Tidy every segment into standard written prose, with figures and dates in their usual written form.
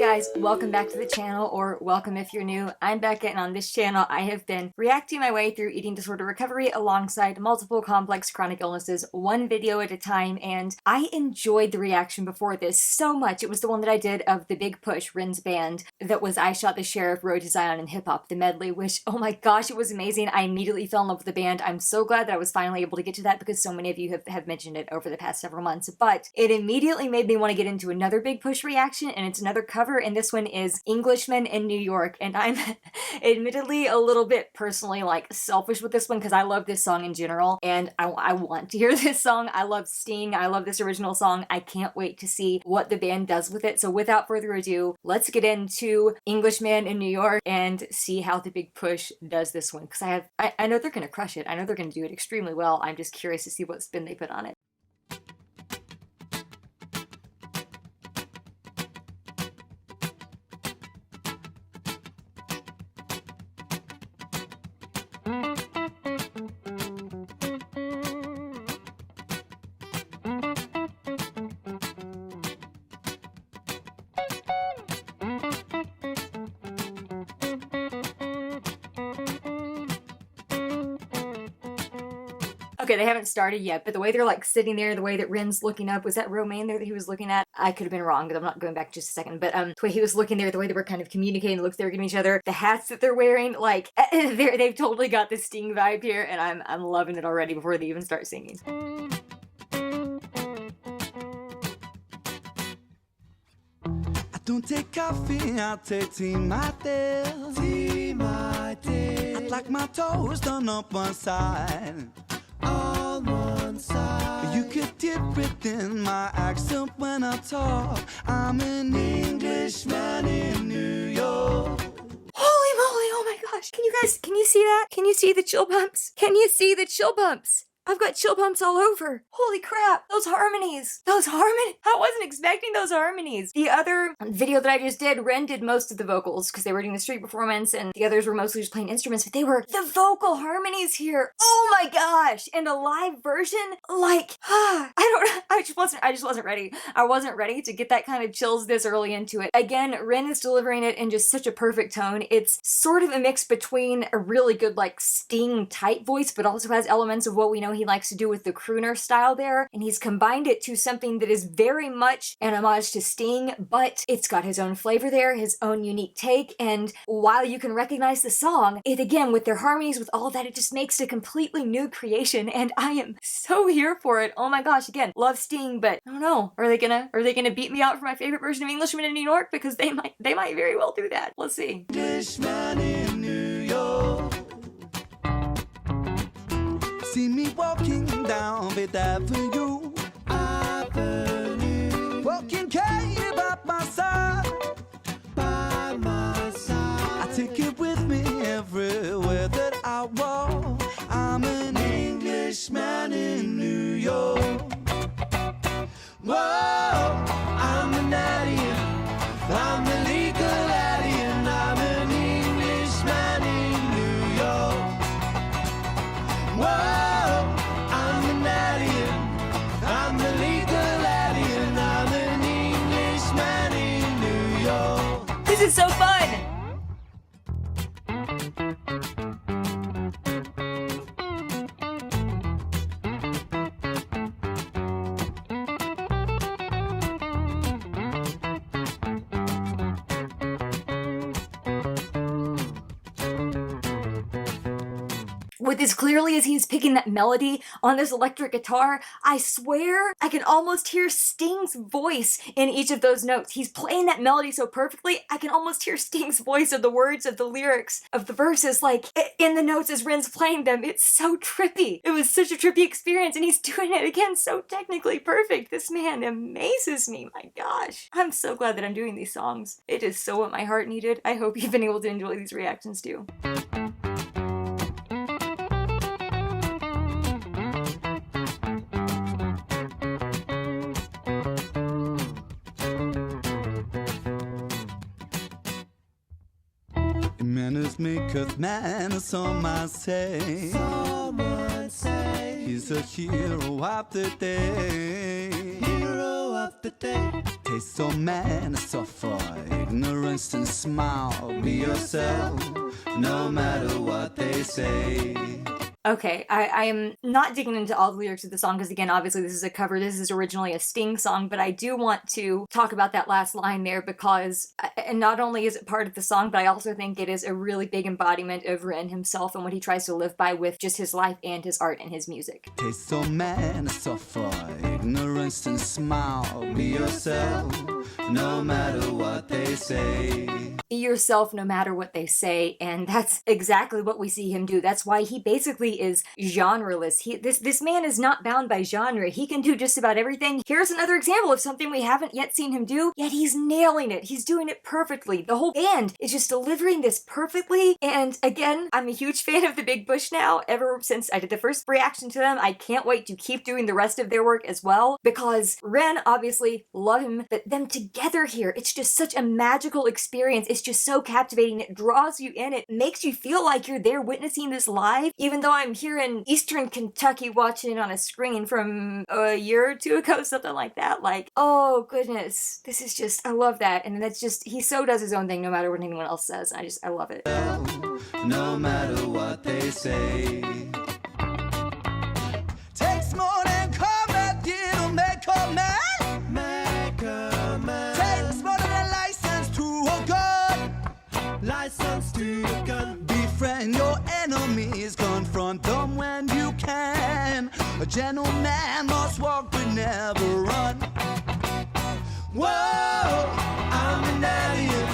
guys, welcome back to the channel, or welcome if you're new. I'm Becca, and on this channel I have been reacting my way through eating disorder recovery alongside multiple complex chronic illnesses, one video at a time, and I enjoyed the reaction before this so much. It was the one that I did of The Big Push, Rin's band, that was I Shot the Sheriff, Road to Zion, and Hip Hop, the medley, which, oh my gosh, it was amazing. I immediately fell in love with the band. I'm so glad that I was finally able to get to that because so many of you have mentioned it over the past several months, but it immediately made me want to get into another Big Push reaction, and it's another cover, and this one is Englishman in New York, and I'm admittedly a little bit personally selfish with this one because I love this song in general, and I want to hear this song. I love Sting. I love this original song. I can't wait to see what the band does with it. So without further ado, let's get into Englishman in New York and see how the Big Push does this one, because I know they're gonna crush it. I know they're gonna do it extremely well. I'm just curious to see what spin they put on it. Okay, they haven't started yet, but the way they're sitting there, the way that Rin's looking up, was that Romaine there that he was looking at? I could have been wrong, but I'm not going back just a second. But the way he was looking there, the way they were kind of communicating, the looks they were giving each other, the hats that they're wearing, they've totally got the Sting vibe here, and I'm loving it already before they even start singing. I don't take coffee, I take tea, my dear. Tea, my dear. I'd like my toast done up one side. On one side. You could dip it in my accent when I talk. I'm an Englishman in New York. Holy moly, oh my gosh. Can you see that? Can you see the chill bumps? Can you see the chill bumps? I've got chill bumps all over. Holy crap, those harmonies. I wasn't expecting those harmonies. The other video that I just did, Rin did most of the vocals because they were doing the street performance and the others were mostly just playing instruments, but they were the vocal harmonies here. Oh my gosh. And a live version, I just wasn't ready. I wasn't ready to get that kind of chills this early into it. Again, Rin is delivering it in just such a perfect tone. It's sort of a mix between a really good Sting type voice, but also has elements of what we know he likes to do with the crooner style there, and he's combined it to something that is very much an homage to Sting, but it's got his own flavor there, his own unique take, and while you can recognize the song, it again, with their harmonies, with all that, it just makes a completely new creation, and I am so here for it. Oh my gosh, again, love Sting, but I don't know, are they gonna beat me out for my favorite version of Englishman in New York? Because they might very well do that. Let's see. Englishman in New York. See me walking down Fifth Avenue. Walking cave by my side. I take it with me everywhere that I walk. I'm an Englishman in New York. Whoa, I'm an alien. I'm a legal alien. I'm an Englishman in New York. Whoa. This is so fun! With as clearly as he's picking that melody on this electric guitar, I swear I can almost hear Sting's voice in each of those notes. He's playing that melody so perfectly, I can almost hear Sting's voice of the words of the lyrics of the verses, in the notes as Rin's playing them. It's so trippy. It was such a trippy experience, and he's doing it again so technically perfect. This man amazes me, my gosh. I'm so glad that I'm doing these songs. It is so what my heart needed. I hope you've been able to enjoy these reactions too. Manners maketh man, some might say. He's a hero of the day. Hero of the day. Taste so man, suffer ignorance and smile. Be yourself, no matter what they say. Okay, I am not digging into all the lyrics of the song because, again, obviously this is a cover. This is originally a Sting song, but I do want to talk about that last line there because, and not only is it part of the song, but I also think it is a really big embodiment of Ren himself and what he tries to live by with just his life and his art and his music. Taste so man, suffer ignorance and smile. Be yourself, no matter what they say. Be yourself no matter what they say, and that's exactly what we see him do. That's why he basically is genreless. This man is not bound by genre. He can do just about everything. Here's another example of something we haven't yet seen him do, yet he's nailing it. He's doing it perfectly. The whole band is just delivering this perfectly, and again, I'm a huge fan of the Big Push now. Ever since I did the first reaction to them, I can't wait to keep doing the rest of their work as well, because Ren, obviously, love him, but them together here, it's just such a magical experience. It's just so captivating. It draws you in. It makes you feel like you're there witnessing this live, even though I'm here in Eastern Kentucky watching it on a screen from a year or two ago, something like that. Like, oh goodness, this is just, I love that. And that's just, he so does his own thing no matter what anyone else says. I love it. No matter what they say. Takes more than combat gear to make a man. Make a man. Takes more than a license to a gun. License to a gun. Befriend your enemies, confront them when you can. A gentleman must walk but never run. Whoa, I'm an alien.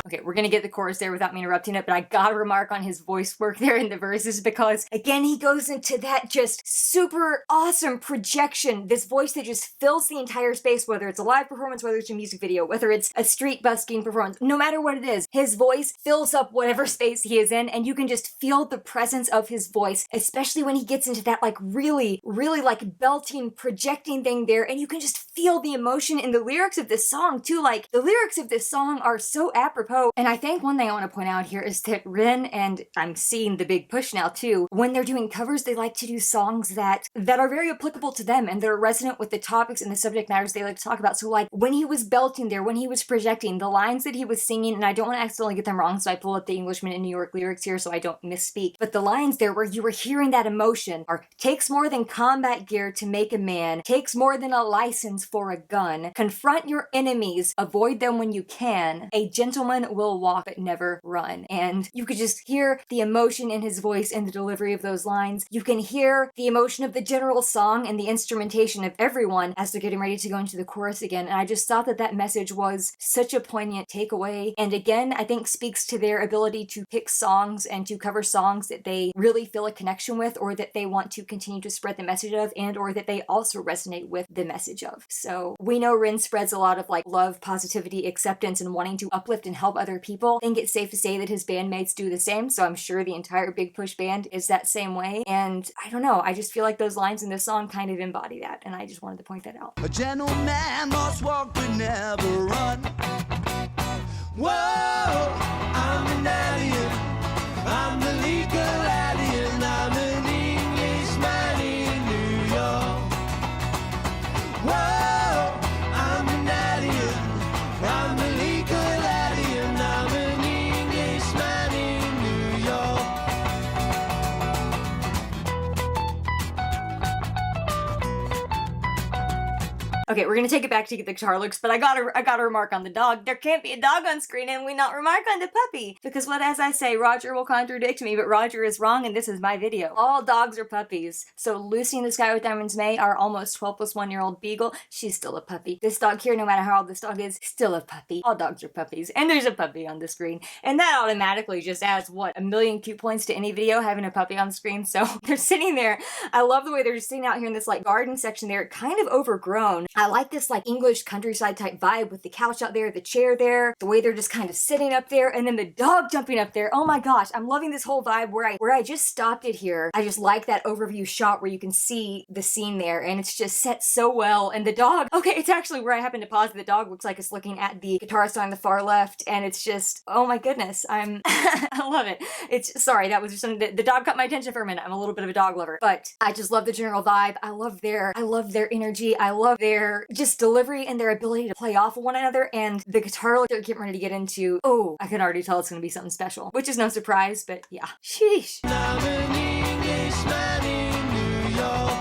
Okay, we're gonna get the chorus there without me interrupting it, but I gotta remark on his voice work there in the verses because, again, he goes into that just super awesome projection, this voice that just fills the entire space, whether it's a live performance, whether it's a music video, whether it's a street busking performance, no matter what it is, his voice fills up whatever space he is in, and you can just feel the presence of his voice, especially when he gets into that like really like belting, projecting thing there, and you can just feel the emotion in the lyrics of this song too. Like, the lyrics of this song are so apropos. And I think one thing I want to point out here is that Ren, and I'm seeing the Big Push now too, when they're doing covers, they like to do songs that are very applicable to them and that are resonant with the topics and the subject matters they like to talk about. So like when he was belting there, when he was projecting, the lines that he was singing, and I don't want to accidentally get them wrong, so I pull up the Englishman in New York lyrics here so I don't misspeak, but the lines there where you were hearing that emotion are, takes more than combat gear to make a man, takes more than a license for a gun, confront your enemies, avoid them when you can, a gentleman will walk but never run. And you could just hear the emotion in his voice and the delivery of those lines. You can hear the emotion of the general song and the instrumentation of everyone as they're getting ready to go into the chorus again. And I just thought that that message was such a poignant takeaway. And again, I think speaks to their ability to pick songs and to cover songs that they really feel a connection with, or that they want to continue to spread the message of, and or that they also resonate with the message of. So we know Rin spreads a lot of like love, positivity, acceptance, and wanting to uplift and help other people. I think it's safe to say that his bandmates do the same, so I'm sure the entire Big Push band is that same way. And I don't know, I just feel like those lines in this song kind of embody that, and I just wanted to point that out. A gentleman must walk but never run. Whoa, I'm an alien. I'm the legal alien. I'm an Englishman in New York. Whoa, I'm an alien. I'm a legal alien. I'm an Englishman in New York. Okay, we're gonna take it back to get the guitar looks, but I gotta remark on the dog. There can't be a dog on screen and we not remark on the puppy. Because what, as I say, Roger will contradict me, but Roger is wrong and this is my video. All dogs are puppies. So Lucy in the Sky with Diamonds May, our almost 12 plus 1 year old beagle, she's still a puppy. This dog here, no matter how old this dog is, still a puppy. All dogs are puppies. And there's a puppy on the screen. And that automatically just adds, what, 1,000,000 cute points to any video having a puppy on the screen. So they're sitting there. I love the way they're just sitting out here in this like garden section there, kind of overgrown. I like this like English countryside type vibe with the couch out there, the chair there, the way they're just kind of sitting up there, and then the dog jumping up there. Oh my gosh, I'm loving this whole vibe where I just stopped it here. I just like that overview shot where you can see the scene there, and it's just set so well. And the dog, okay, it's actually where I happen to pause. The dog looks like it's looking at the guitarist on the far left, and it's just, oh my goodness, I love it. It's, sorry, that was just something, the dog got my attention for a minute. I'm a little bit of a dog lover, but I just love the general vibe. I love their energy. I love their their just delivery and their ability to play off of one another, and the guitar they're getting ready to get into, oh, I can already tell it's gonna be something special, which is no surprise, but yeah. Sheesh. I'm an Englishman in New York.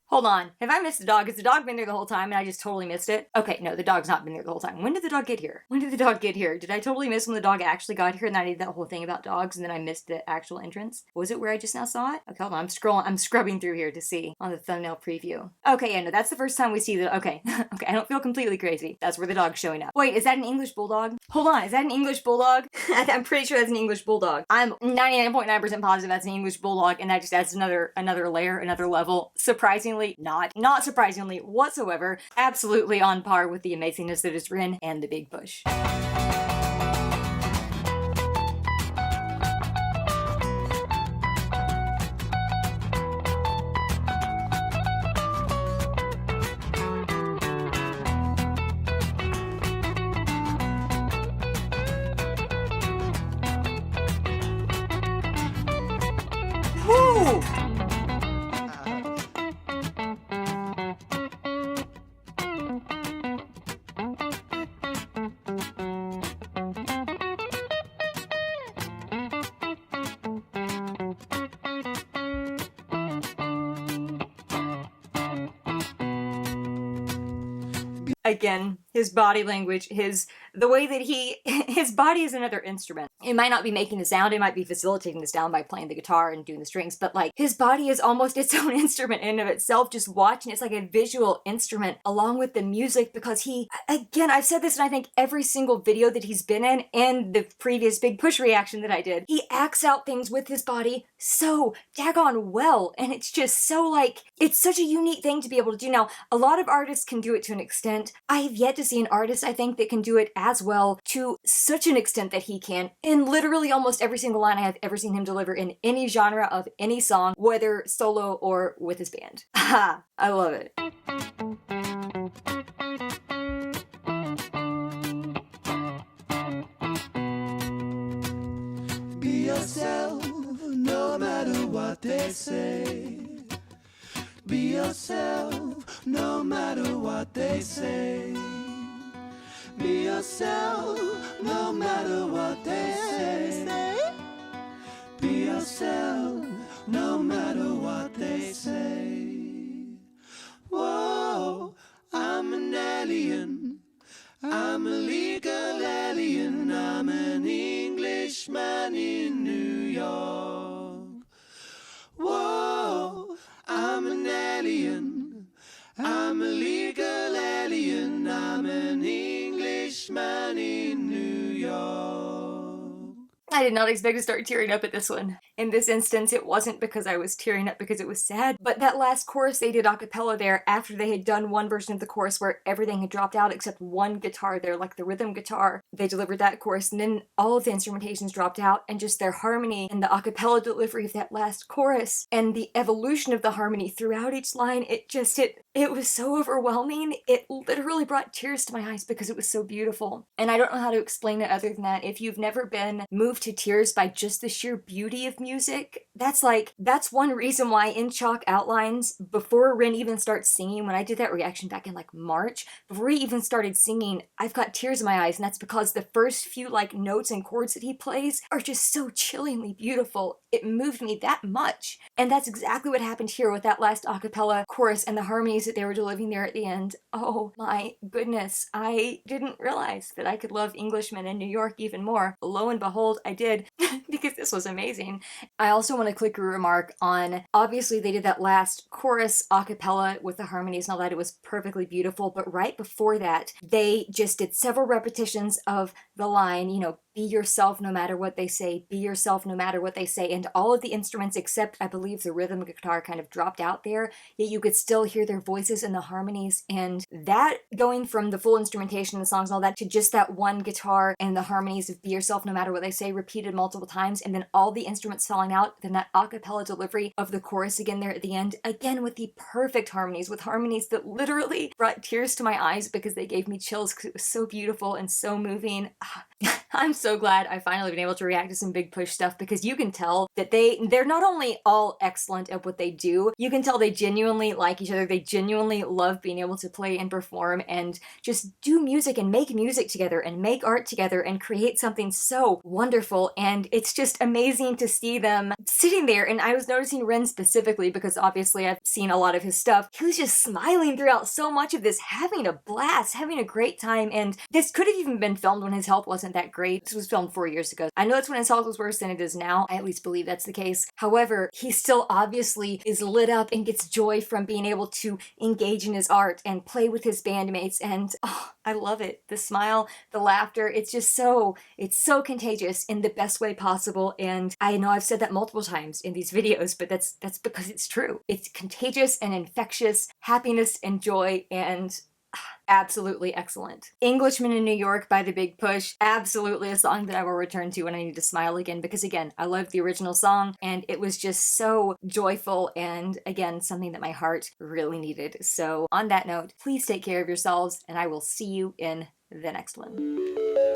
Hold on, have I missed the dog? Has the dog been there the whole time and I just totally missed it? Okay, no, the dog's not been there the whole time. When did the dog get here? When did the dog get here? Did I totally miss when the dog actually got here and I did that whole thing about dogs and then I missed the actual entrance? Was it where I just now saw it? Okay, hold on, I'm scrubbing through here to see on the thumbnail preview. Okay, yeah, no, that's the first time we see the, okay, okay, I don't feel completely crazy. That's where the dog's showing up. Wait, is that an English bulldog? Hold on, is that an English bulldog? I'm pretty sure that's an English bulldog. I'm 99.9% positive that's an English bulldog, and that just adds another layer, another level. Surprisingly, not surprisingly whatsoever, absolutely on par with the amazingness that is Rin and the Big Bush. Woo! Again, his body language, the way that his body is another instrument. It might not be making the sound, it might be facilitating the sound by playing the guitar and doing the strings, but like his body is almost its own instrument in and of itself. Just watching it's like a visual instrument along with the music, because he, again, I've said this in I think every single video that he's been in and the previous Big Push reaction that I did. He acts out things with his body so daggone well, and it's just so like, it's such a unique thing to be able to do. Now, a lot of artists can do it to an extent. I have yet to see an artist, I think, that can do it as well to such an extent that he can in literally almost every single line I have ever seen him deliver in any genre of any song, whether solo or with his band. Ha! I love it. Be yourself, no matter what they say. Be yourself, no matter what they say. Be yourself, no matter what they say. Be yourself, no matter what they say. Whoa, I'm an alien. I'm a legal alien. I'm an Englishman in New York. Whoa, I'm an alien. I'm a legal alien. I'm an Englishman in New York. I did not expect to start tearing up at this one. In this instance, it wasn't because I was tearing up because it was sad, but that last chorus they did a cappella there after they had done one version of the chorus where everything had dropped out except one guitar there, like the rhythm guitar. They delivered that chorus and then all of the instrumentations dropped out, and just their harmony and the a cappella delivery of that last chorus and the evolution of the harmony throughout each line, it was so overwhelming. It literally brought tears to my eyes because it was so beautiful. And I don't know how to explain it other than that. If you've never been moved to tears by just the sheer beauty of music, that's one reason why in Chalk Outlines, before Rin even starts singing, when I did that reaction back in like March, before he even started singing, I've got tears in my eyes, and that's because the first few like notes and chords that he plays are just so chillingly beautiful. It moved me that much. And that's exactly what happened here with that last a cappella chorus and the harmonies that they were delivering there at the end. Oh my goodness, I didn't realize that I could love Englishman in New York even more. Lo and behold, I did, because this was amazing. I also want to quickly remark on, obviously they did that last chorus a cappella with the harmonies and all that. It was perfectly beautiful, but right before that, they just did several repetitions of the line, be yourself no matter what they say, be yourself no matter what they say, and all of the instruments except, I believe, the rhythm guitar kind of dropped out there, yet you could still hear their voices and the harmonies, and that going from the full instrumentation, the songs and all that, to just that one guitar and the harmonies of be yourself no matter what they say repeated multiple times, and then all the instruments falling out, then that a cappella delivery of the chorus again there at the end, again with the perfect harmonies, with harmonies that literally brought tears to my eyes because they gave me chills because it was so beautiful and so moving. I'm so glad I finally been able to react to some Big Push stuff because you can tell that they're not only all excellent at what they do, you can tell they genuinely like each other, they genuinely love being able to play and perform and just do music and make music together and make art together and create something so wonderful, and it's just amazing to see them sitting there. And I was noticing Ren specifically because obviously I've seen a lot of his stuff. He was just smiling throughout so much of this, having a blast, having a great time, and this could have even been filmed when his health wasn't that great. This was filmed 4 years ago. I know that's when his health was worse than it is now. I at least believe that's the case. However, he still obviously is lit up and gets joy from being able to engage in his art and play with his bandmates, and oh, I love it. The smile, the laughter, it's so contagious in the best way possible, and I know I've said that multiple times in these videos, but that's because it's true. It's contagious and infectious happiness and joy, and absolutely excellent. Englishman in New York by The Big Push, absolutely a song that I will return to when I need to smile again, because again, I love the original song and it was just so joyful, and again, something that my heart really needed. So on that note, please take care of yourselves and I will see you in the next one.